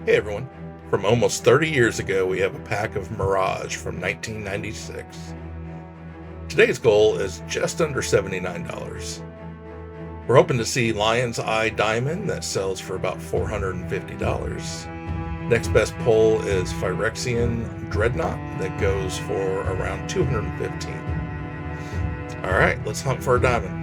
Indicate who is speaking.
Speaker 1: Hey everyone, from almost 30 years ago we have a pack of Mirage from 1996. Today's goal is just under $79. We're hoping to see Lion's Eye Diamond that sells for about $450. Next best pull is Phyrexian Dreadnought that goes for around $215. Alright, let's hunt for a diamond.